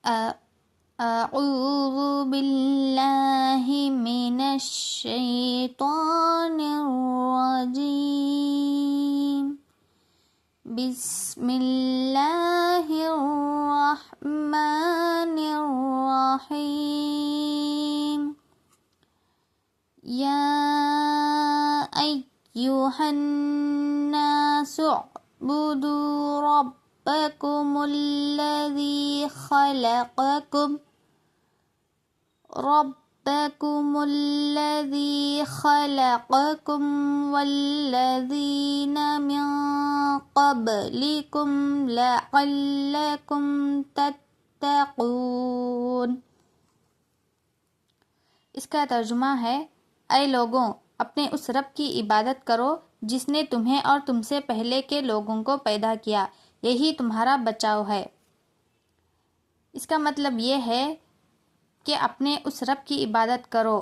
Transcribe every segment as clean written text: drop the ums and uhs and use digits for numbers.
أعوذ بالله من الشيطان الرجيم بسم الله الرحمن الرحيم يا أيها الناس اعبدوا ربكم الذي خلقكم والذين من قبلكم لعلكم تتقون۔ اس کا ترجمہ ہے، اے لوگوں، اپنے اس رب کی عبادت کرو جس نے تمہیں اور تم سے پہلے کے لوگوں کو پیدا کیا، یہی تمہارا بچاؤ ہے۔ اس کا مطلب یہ ہے کہ اپنے اس رب کی عبادت کرو۔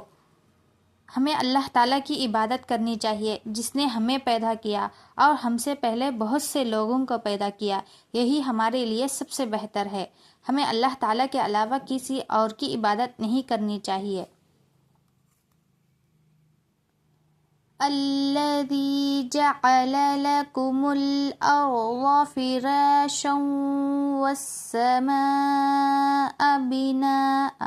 ہمیں اللہ تعالیٰ کی عبادت کرنی چاہیے جس نے ہمیں پیدا کیا اور ہم سے پہلے بہت سے لوگوں کو پیدا کیا، یہی ہمارے لیے سب سے بہتر ہے۔ ہمیں اللہ تعالیٰ کے علاوہ کسی اور کی عبادت نہیں کرنی چاہیے۔ الذي جعل لكم الأرض فراشا والسماء بناء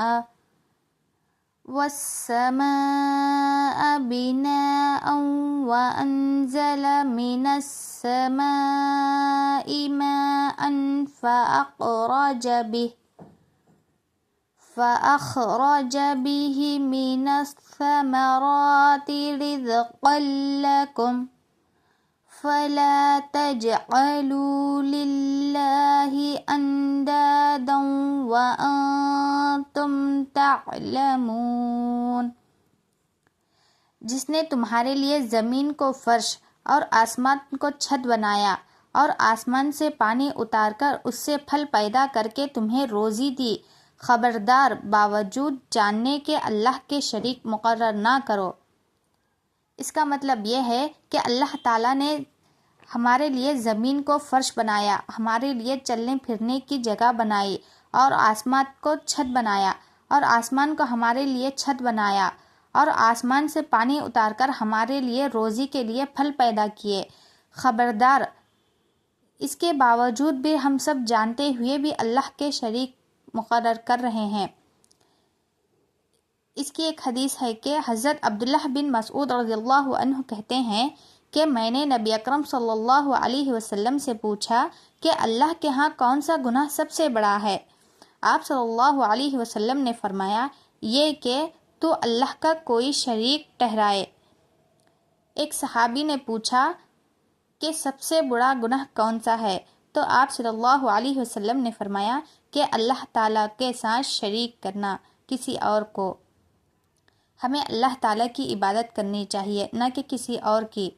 وأنزل من السماء ماء فأخرج به من الثمرات رزقا لكم فلا تجعلوا لله أندادا وأنتم تعلمون۔ جس نے تمہارے لیے زمین کو فرش اور آسمان کو چھت بنایا اور آسمان سے پانی اتار کر اس سے پھل پیدا کر کے تمہیں روزی دی، خبردار باوجود جاننے کے اللہ کے شریک مقرر نہ کرو۔ اس کا مطلب یہ ہے کہ اللہ تعالیٰ نے ہمارے لیے زمین کو فرش بنایا، ہمارے لیے چلنے پھرنے کی جگہ بنائی، اور آسمان کو چھت بنایا، اور آسمان کو ہمارے لیے چھت بنایا، اور آسمان سے پانی اتار کر ہمارے لیے روزی کے لیے پھل پیدا کیے۔ خبردار، اس کے باوجود بھی ہم سب جانتے ہوئے بھی اللہ کے شریک مقرر کر رہے ہیں۔ اس کی ایک حدیث ہے کہ حضرت عبداللہ بن مسعود رضی اللہ عنہ کہتے ہیں کہ میں نے نبی اکرم صلی اللہ علیہ وسلم سے پوچھا کہ اللہ کے ہاں کون سا گناہ سب سے بڑا ہے؟ آپ صلی اللہ علیہ وسلم نے فرمایا، یہ کہ تو اللہ کا کوئی شریک ٹھہرائے۔ ایک صحابی نے پوچھا کہ سب سے بڑا گناہ کون سا ہے؟ تو آپ صلی اللہ علیہ وسلم نے فرمایا کہ اللہ تعالیٰ کے ساتھ شریک کرنا کسی اور کو۔ ہمیں اللہ تعالیٰ کی عبادت کرنی چاہیے، نہ کہ کسی اور کی۔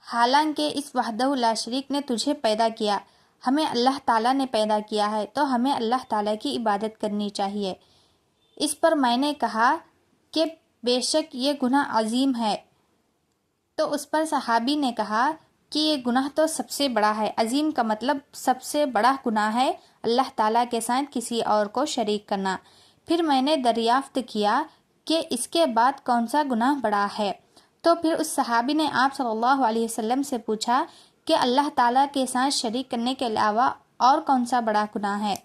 حالانکہ اس وحدہ لا شریک نے تجھے پیدا کیا، ہمیں اللہ تعالیٰ نے پیدا کیا ہے، تو ہمیں اللہ تعالیٰ کی عبادت کرنی چاہیے۔ اس پر میں نے کہا کہ بے شک یہ گناہ عظیم ہے، تو اس پر صحابی نے کہا کہ یہ گناہ تو سب سے بڑا ہے۔ عظیم کا مطلب سب سے بڑا گناہ ہے اللہ تعالیٰ کے ساتھ کسی اور کو شریک کرنا۔ پھر میں نے دریافت کیا کہ اس کے بعد کون سا گناہ بڑا ہے؟ تو پھر اس صحابی نے آپ صلی اللہ علیہ وسلم سے پوچھا کہ اللہ تعالیٰ کے ساتھ شریک کرنے کے علاوہ اور کون سا بڑا گناہ ہے؟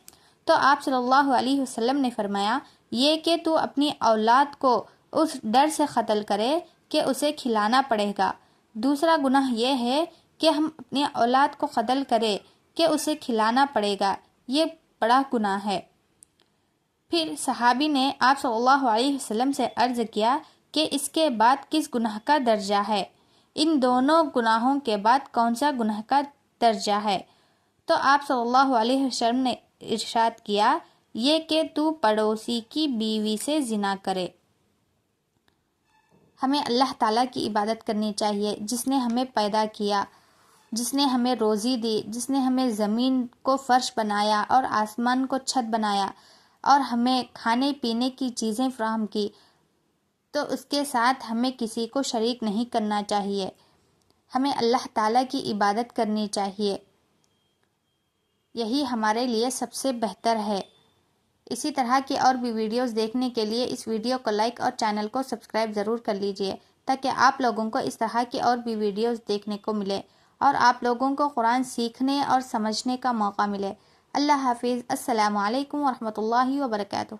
تو آپ صلی اللہ علیہ وسلم نے فرمایا، یہ کہ تو اپنی اولاد کو اس ڈر سے قتل کرے کہ اسے کھلانا پڑے گا۔ دوسرا گناہ یہ ہے کہ ہم اپنی اولاد کو قتل کرے کہ اسے کھلانا پڑے گا، یہ بڑا گناہ ہے۔ پھر صحابی نے آپ صلی اللہ علیہ وسلم سے عرض کیا کہ اس کے بعد کس گناہ کا درجہ ہے؟ ان دونوں گناہوں کے بعد کون سا گناہ کا درجہ ہے؟ تو آپ صلی اللہ علیہ وسلم نے ارشاد کیا، یہ کہ تو پڑوسی کی بیوی سے زنا کرے۔ ہمیں اللہ تعالیٰ کی عبادت کرنی چاہیے جس نے ہمیں پیدا کیا، جس نے ہمیں روزی دی، جس نے ہمیں زمین کو فرش بنایا اور آسمان کو چھت بنایا اور ہمیں کھانے پینے کی چیزیں فراہم کی، تو اس کے ساتھ ہمیں کسی کو شریک نہیں کرنا چاہیے۔ ہمیں اللہ تعالیٰ کی عبادت کرنی چاہیے، یہی ہمارے لیے سب سے بہتر ہے۔ اسی طرح کی اور بھی ویڈیوز دیکھنے کے لیے اس ویڈیو کو لائک اور چینل کو سبسکرائب ضرور کر لیجئے، تاکہ آپ لوگوں کو اس طرح کی اور بھی ویڈیوز دیکھنے کو ملے اور آپ لوگوں کو قرآن سیکھنے اور سمجھنے کا موقع ملے۔ اللہ حافظ۔ السلام علیکم ورحمۃ اللہ وبرکاتہ۔